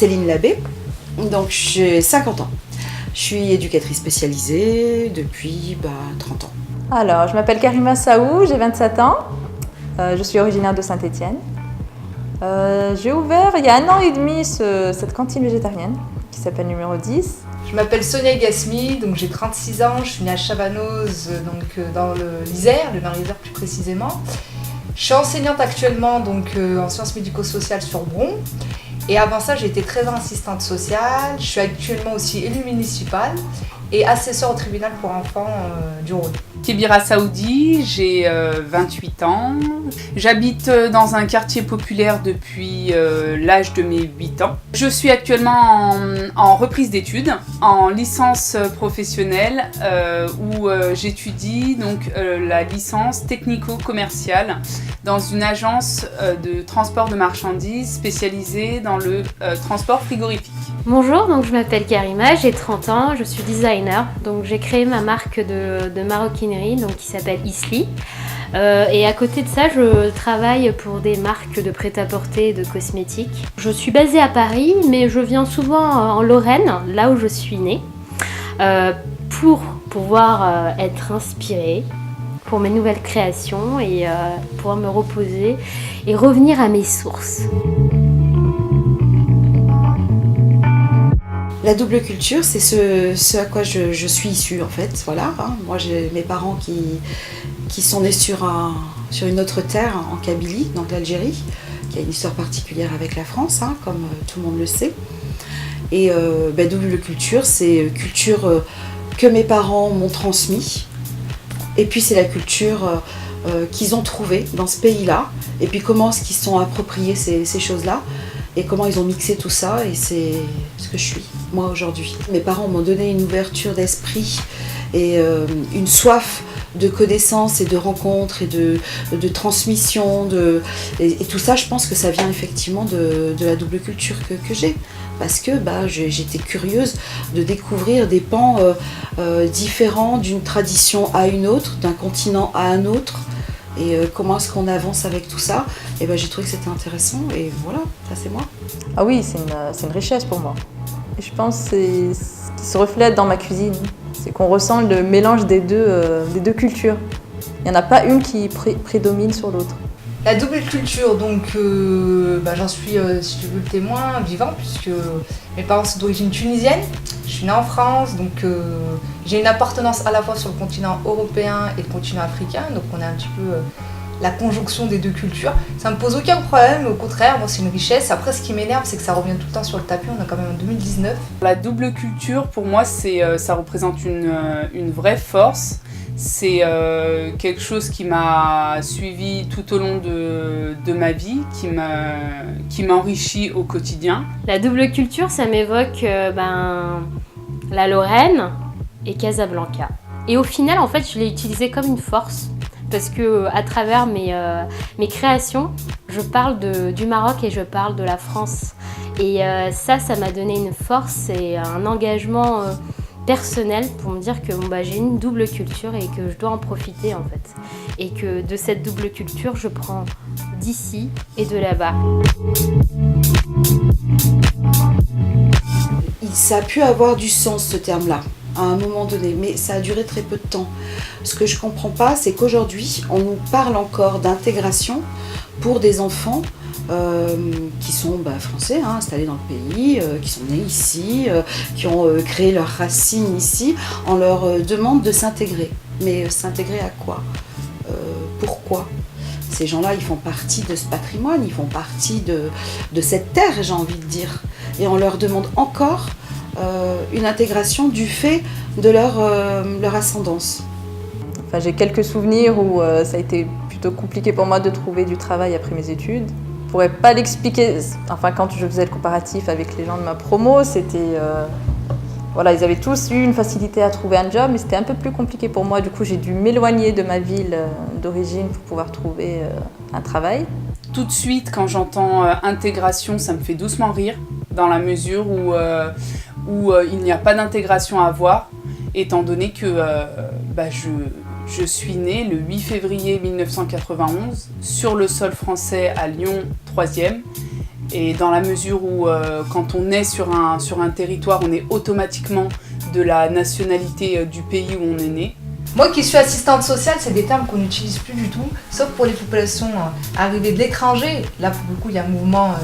Céline Labbé, donc j'ai 50 ans. Je suis éducatrice spécialisée depuis 30 ans. Alors, je m'appelle Karima Saou, j'ai 27 ans. Je suis originaire de Saint-Étienne. J'ai ouvert il y a 1 an et demi cette cantine végétarienne qui s'appelle numéro 10. Je m'appelle Sonia Gasmi, donc j'ai 36 ans, je suis née à Chavanoz, donc dans l'Isère, le Nord-Isère plus précisément. Je suis enseignante actuellement donc, en sciences médico-sociales sur Bron. Et avant ça, j'ai été 13 ans assistante sociale. Je suis actuellement aussi élue municipale et assesseure au tribunal pour enfants du Rhône. Kébira Saoudi, j'ai 28 ans. J'habite dans un quartier populaire depuis l'âge de mes 8 ans. Je suis actuellement en reprise d'études, en licence professionnelle où j'étudie donc, la licence technico-commerciale dans une agence de transport de marchandises spécialisée dans le transport frigorifique. Bonjour, donc je m'appelle Karima, j'ai 30 ans, je suis designer. Donc j'ai créé ma marque de maroquinerie donc, qui s'appelle Isli. Et à côté de ça, je travaille pour des marques de prêt-à-porter et de cosmétiques. Je suis basée à Paris, mais je viens souvent en Lorraine, là où je suis née, pour pouvoir être inspirée pour mes nouvelles créations et pouvoir me reposer et revenir à mes sources. La double culture, c'est ce à quoi je suis issue en fait. Voilà, hein. Moi j'ai mes parents qui sont nés sur une autre terre, en Kabylie, donc l'Algérie, qui a une histoire particulière avec la France, hein, comme tout le monde le sait. Et double culture, c'est culture que mes parents m'ont transmise. Et puis c'est la culture qu'ils ont trouvée dans ce pays-là. Et puis comment est-ce qu'ils se sont appropriés ces choses-là. Et comment ils ont mixé tout ça, et c'est ce que je suis, moi, aujourd'hui. Mes parents m'ont donné une ouverture d'esprit et une soif de connaissances et de rencontres et de transmission. Et tout ça, je pense que ça vient effectivement de la double culture que j'ai. Parce que j'étais curieuse de découvrir des pans différents d'une tradition à une autre, d'un continent à un autre. Et comment est-ce qu'on avance avec tout ça? Et j'ai trouvé que c'était intéressant et voilà, ça c'est moi. Ah oui, c'est une richesse pour moi. Et je pense que c'est ce qui se reflète dans ma cuisine. C'est qu'on ressent le mélange des deux cultures. Il n'y en a pas une qui prédomine sur l'autre. La double culture, donc j'en suis, si tu veux, le témoin vivant, puisque mes parents sont d'origine tunisienne. Je suis née en France, donc j'ai une appartenance à la fois sur le continent européen et le continent africain, donc on est un petit peu la conjonction des deux cultures. Ça me pose aucun problème, au contraire, moi c'est une richesse. Après, ce qui m'énerve, c'est que ça revient tout le temps sur le tapis, on est quand même en 2019. La double culture, pour moi, ça représente une vraie force. C'est quelque chose qui m'a suivi tout au long de ma vie, qui m'enrichit au quotidien. La double culture, ça m'évoque la Lorraine et Casablanca. Et au final, en fait, je l'ai utilisé comme une force. Parce que à travers mes créations, je parle du Maroc et je parle de la France. Et ça m'a donné une force et un engagement personnel pour me dire que j'ai une double culture et que je dois en profiter en fait. Et que de cette double culture, je prends d'ici et de là-bas. Ça a pu avoir du sens ce terme-là, à un moment donné, mais ça a duré très peu de temps. Ce que je ne comprends pas, c'est qu'aujourd'hui, on nous parle encore d'intégration pour des enfants qui sont français, hein, installés dans le pays, qui sont nés ici, qui ont créé leurs racines ici. On leur demande de s'intégrer. Mais s'intégrer à quoi? Pourquoi? Ces gens-là, ils font partie de ce patrimoine, ils font partie de cette terre, j'ai envie de dire. Et on leur demande encore une intégration du fait de leur ascendance. Enfin, j'ai quelques souvenirs où ça a été plutôt compliqué pour moi de trouver du travail après mes études. Je ne pourrais pas l'expliquer. Enfin, quand je faisais le comparatif avec les gens de ma promo, c'était... ils avaient tous eu une facilité à trouver un job, mais c'était un peu plus compliqué pour moi. Du coup, j'ai dû m'éloigner de ma ville d'origine pour pouvoir trouver un travail. Tout de suite, quand j'entends intégration, ça me fait doucement rire, dans la mesure où il n'y a pas d'intégration à avoir, étant donné que je suis née le 8 février 1991 sur le sol français à Lyon 3e Et dans la mesure où quand on est sur un territoire, on est automatiquement de la nationalité du pays où on est né. Moi qui suis assistante sociale, c'est des termes qu'on n'utilise plus du tout, sauf pour les populations arrivées de l'étranger. Là, pour le coup, il y a un mouvement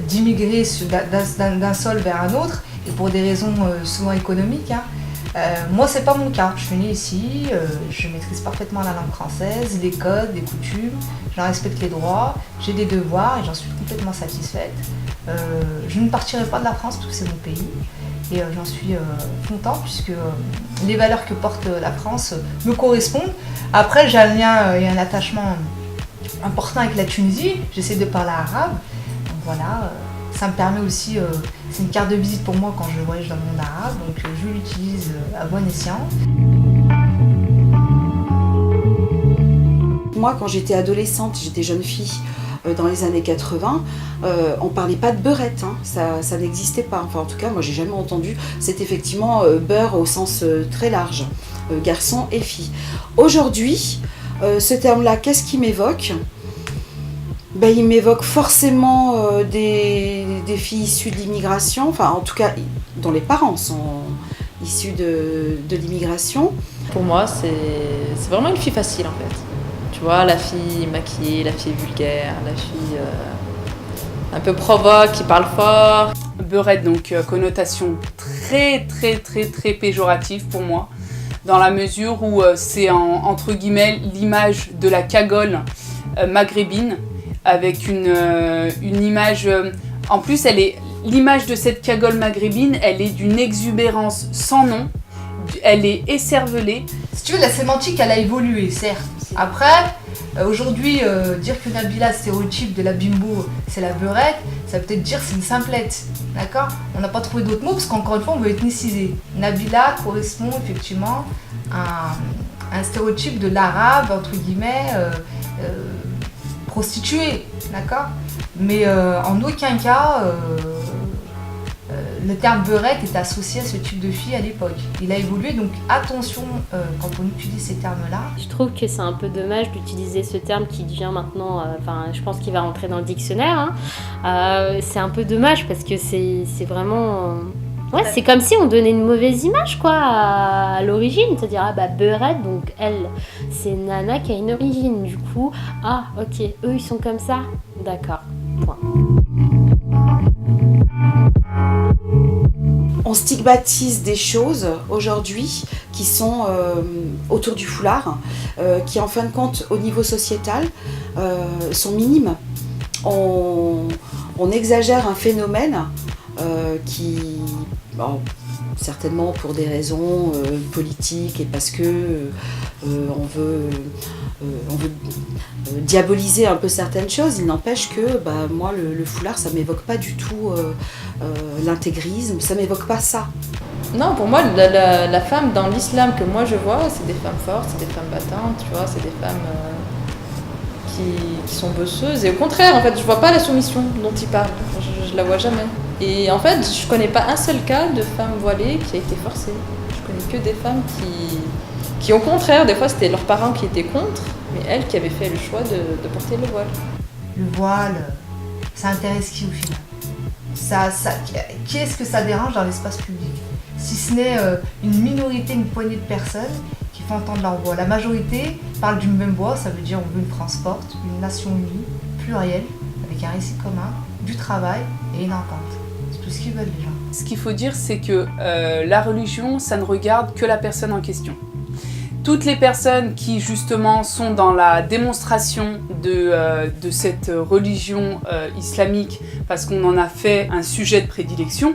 d'immigrer d'un sol vers un autre, et pour des raisons souvent économiques. Moi, c'est pas mon cas. Je suis née ici, je maîtrise parfaitement la langue française, les codes, les coutumes, j'en respecte les droits, j'ai des devoirs et j'en suis complètement satisfaite. Je ne partirai pas de la France parce que c'est mon pays. Et j'en suis contente puisque les valeurs que porte la France me correspondent. Après, j'ai un lien et un attachement important avec la Tunisie. J'essaie de parler arabe. Donc voilà, ça me permet aussi, c'est une carte de visite pour moi quand je voyage dans le monde arabe. Donc je l'utilise à bon escient. Moi, quand j'étais adolescente, j'étais jeune fille, dans les années 80, on parlait pas de beurette, hein. Ça n'existait pas. Enfin, en tout cas, moi, j'ai jamais entendu. C'est effectivement beurre au sens très large, garçon et fille. Aujourd'hui, ce terme-là, qu'est-ce qu'il m'évoque ? Ben, il m'évoque forcément des filles issues de l'immigration, enfin, en tout cas, dont les parents sont issus de l'immigration. Pour moi, c'est vraiment une fille facile en fait. Tu vois, la fille maquillée, la fille vulgaire, la fille un peu provoque, qui parle fort. Beurette, donc connotation très péjorative pour moi, dans la mesure où c'est entre guillemets l'image de la cagole maghrébine, avec une image, en plus l'image de cette cagole maghrébine, elle est d'une exubérance sans nom, elle est écervelée. Si tu veux, la sémantique, elle a évolué, certes. Après, aujourd'hui, dire que Nabila, stéréotype de la bimbo, c'est la beurette, ça veut peut-être dire que c'est une simplette, d'accord ? On n'a pas trouvé d'autres mots parce qu'encore une fois, on veut ethniciser. Nabila correspond effectivement à un stéréotype de l'arabe, entre guillemets, prostituée, d'accord ? Mais en aucun cas, le terme beurette est associé à ce type de fille à l'époque. Il a évolué, donc attention quand on utilise ces termes-là. Je trouve que c'est un peu dommage d'utiliser ce terme qui devient maintenant, je pense qu'il va rentrer dans le dictionnaire. C'est un peu dommage parce que c'est vraiment... Ouais, c'est comme si on donnait une mauvaise image quoi à l'origine, c'est-à-dire beurette, donc elle, c'est une nana qui a une origine, du coup, ok, eux ils sont comme ça, d'accord, point. On stigmatise des choses aujourd'hui qui sont autour du foulard, qui en fin de compte au niveau sociétal sont minimes. On exagère un phénomène qui, certainement pour des raisons politiques et parce que on veut diaboliser un peu certaines choses. Il n'empêche que moi le foulard ça m'évoque pas du tout l'intégrisme, ça m'évoque pas ça. Non, pour moi la femme dans l'islam que moi je vois, c'est des femmes fortes, c'est des femmes battantes, tu vois, c'est des femmes qui sont bosseuses. Et au contraire, en fait, je vois pas la soumission dont ils parlent, je la vois jamais. Et en fait, je connais pas un seul cas de femme voilée qui a été forcée. Je connais que des femmes qui au contraire, des fois c'était leurs parents qui étaient contre, mais elles qui avaient fait le choix de porter le voile. Le voile, ça intéresse qui au final ? Qui est-ce que ça dérange dans l'espace public ? Si ce n'est une minorité, une poignée de personnes qui font entendre leur voix. La majorité parle d'une même voix, ça veut dire on veut une France forte, une nation unie, plurielle, avec un récit commun, du travail et une entente. C'est tout ce qu'ils veulent les gens. Ce qu'il faut dire, c'est que la religion, ça ne regarde que la personne en question. Toutes les personnes qui justement sont dans la démonstration de cette religion islamique, parce qu'on en a fait un sujet de prédilection,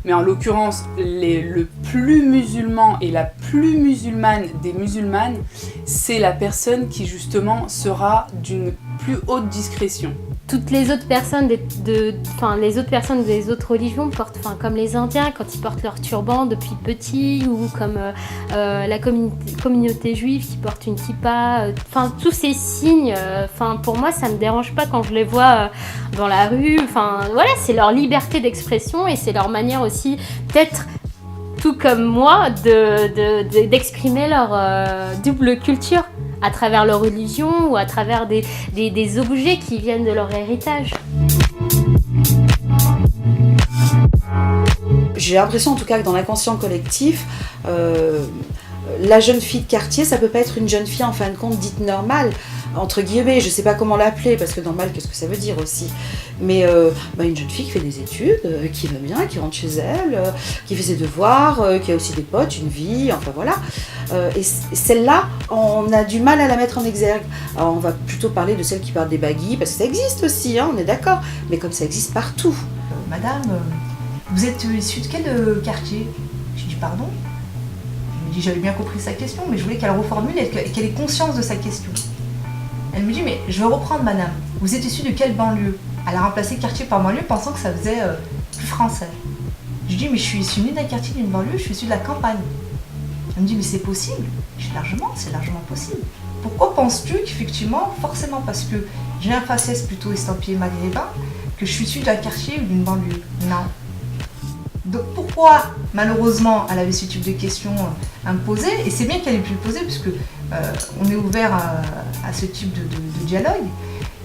mais en l'occurrence le plus musulman et la plus musulmane des musulmanes, c'est la personne qui justement sera d'une plus haute discrétion. Toutes les autres personnes les autres personnes des autres religions portent, comme les Indiens quand ils portent leur turban depuis petit, ou comme la communauté juive qui porte une kippa, tous ces signes, pour moi ça me dérange pas quand je les vois dans la rue, voilà, c'est leur liberté d'expression et c'est leur manière aussi peut-être tout comme moi d'exprimer leur double culture à travers leur religion ou à travers des objets qui viennent de leur héritage. j'ai l'impression en tout cas que dans l'inconscient collectif, la jeune fille de quartier, ça peut pas être une jeune fille en fin de compte dite normale, entre guillemets, je sais pas comment l'appeler, parce que normal, qu'est-ce que ça veut dire aussi. Mais une jeune fille qui fait des études, qui va bien, qui rentre chez elle, qui fait ses devoirs, qui a aussi des potes, une vie, enfin voilà. Et celle-là, on a du mal à la mettre en exergue. Alors on va plutôt parler de celle qui parle des baguilles, parce que ça existe aussi, hein, on est d'accord, mais comme ça existe partout. Madame, vous êtes issue de quel quartier? Je dis pardon. Je me dis j'avais bien compris sa question, mais je voulais qu'elle reformule et qu'elle ait conscience de sa question. Elle me dit mais je veux reprendre madame, vous êtes issue de quelle banlieue? Elle a remplacé quartier par banlieue pensant que ça faisait plus français. Je dis mais je suis issue ni d'un quartier ni d'une banlieue, je suis issue de la campagne. Elle me dit mais c'est possible? Je dis c'est largement possible. Pourquoi penses-tu qu'effectivement, forcément parce que j'ai un faciès plutôt estampillé maghrébin, que je suis issue d'un quartier ou d'une banlieue? Non. Donc pourquoi, malheureusement, elle avait ce type de questions à me poser, et c'est bien qu'elle ait pu le poser, puisque on est ouvert à ce type de dialogue,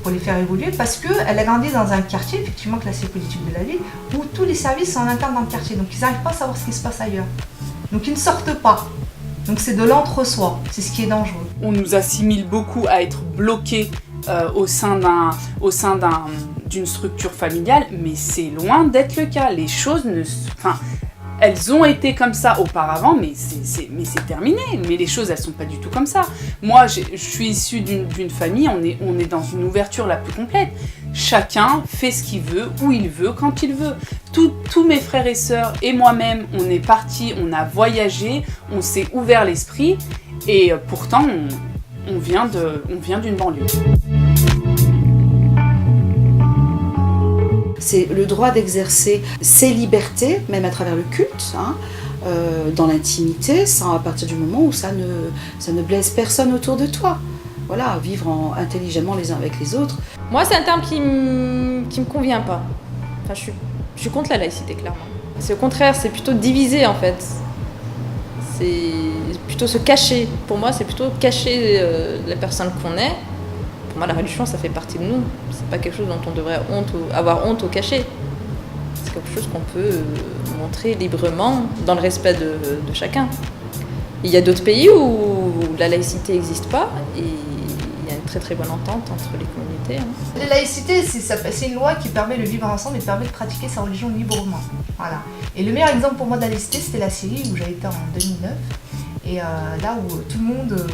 pour les faire évoluer, parce qu'elle a grandi dans un quartier, effectivement classé politique de la ville, où tous les services sont en interne dans le quartier, donc ils n'arrivent pas à savoir ce qui se passe ailleurs. Donc ils ne sortent pas. Donc c'est de l'entre-soi, c'est ce qui est dangereux. On nous assimile beaucoup à être bloqués au sein d'une structure familiale, mais c'est loin d'être le cas. Les choses elles ont été comme ça auparavant, mais c'est terminé. Mais les choses, elles sont pas du tout comme ça. Moi, je suis issue d'une famille, on est dans une ouverture la plus complète. Chacun fait ce qu'il veut, où il veut, quand il veut. Tous mes frères et sœurs et moi-même, on est partis, on a voyagé, on s'est ouvert l'esprit, et pourtant, on vient d'une banlieue. C'est le droit d'exercer ses libertés, même à travers le culte, hein, dans l'intimité, à partir du moment où ça ne blesse personne autour de toi. Voilà, vivre intelligemment les uns avec les autres. Moi, c'est un terme qui me convient pas. Enfin, je suis contre la laïcité, clairement. C'est au contraire, c'est plutôt diviser, en fait. C'est plutôt se cacher. Pour moi, c'est plutôt cacher la personne qu'on est. Pour moi, la religion, ça fait partie de nous. C'est pas quelque chose dont on devrait avoir honte ou cacher. C'est quelque chose qu'on peut montrer librement dans le respect de chacun. Il y a d'autres pays où la laïcité n'existe pas et il y a une très très bonne entente entre les communautés. Hein. La laïcité, c'est une loi qui permet de vivre ensemble et permet de pratiquer sa religion librement. Voilà. Et le meilleur exemple pour moi de la laïcité, c'était la Syrie où j'avais été en 2009. Et là où tout le monde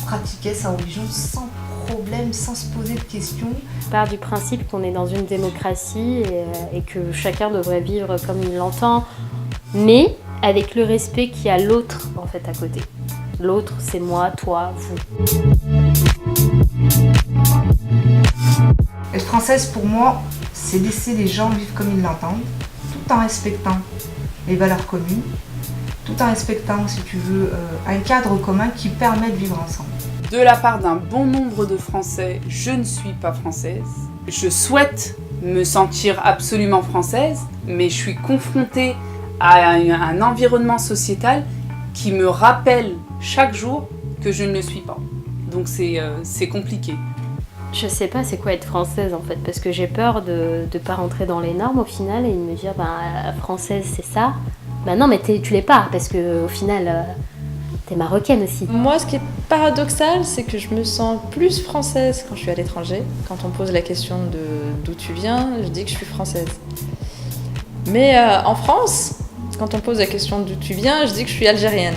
pratiquait sa religion sans problème, sans se poser de questions. Je pars du principe qu'on est dans une démocratie et que chacun devrait vivre comme il l'entend, mais avec le respect qu'il y a l'autre en fait à côté. L'autre, c'est moi, toi, vous. Être française, pour moi, c'est laisser les gens vivre comme ils l'entendent, tout en respectant les valeurs communes, tout en respectant, si tu veux, un cadre commun qui permet de vivre ensemble. De la part d'un bon nombre de Français, je ne suis pas française. Je souhaite me sentir absolument française, mais je suis confrontée à un environnement sociétal qui me rappelle chaque jour que je ne le suis pas. Donc c'est compliqué. Je sais pas c'est quoi être française en fait, parce que j'ai peur de pas rentrer dans les normes au final et de me dire française c'est ça. Non mais tu l'es pas, parce que au final t'es marocaine aussi. Moi, ce qui est paradoxal, c'est que je me sens plus française quand je suis à l'étranger. Quand on pose la question de d'où tu viens, je dis que je suis française. Mais en France, quand on pose la question d'où tu viens, je dis que je suis algérienne.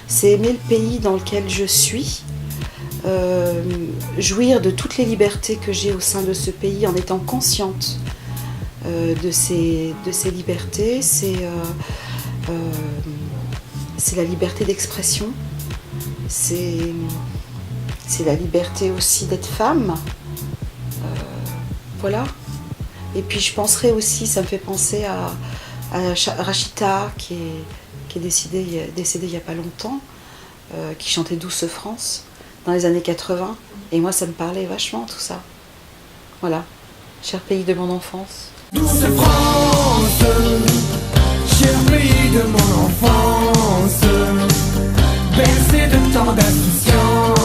C'est aimer le pays dans lequel je suis, jouir de toutes les libertés que j'ai au sein de ce pays en étant consciente de ces libertés. C'est la liberté d'expression, c'est la liberté aussi d'être femme, voilà. Et puis je penserai aussi, ça me fait penser à Rachita qui est décédée il n'y a pas longtemps, qui chantait Douce France dans les années 80, et moi ça me parlait vachement tout ça. Voilà, cher pays de mon enfance. Douce France, cher pays de mon enfance, bercé de tant d'insouciance.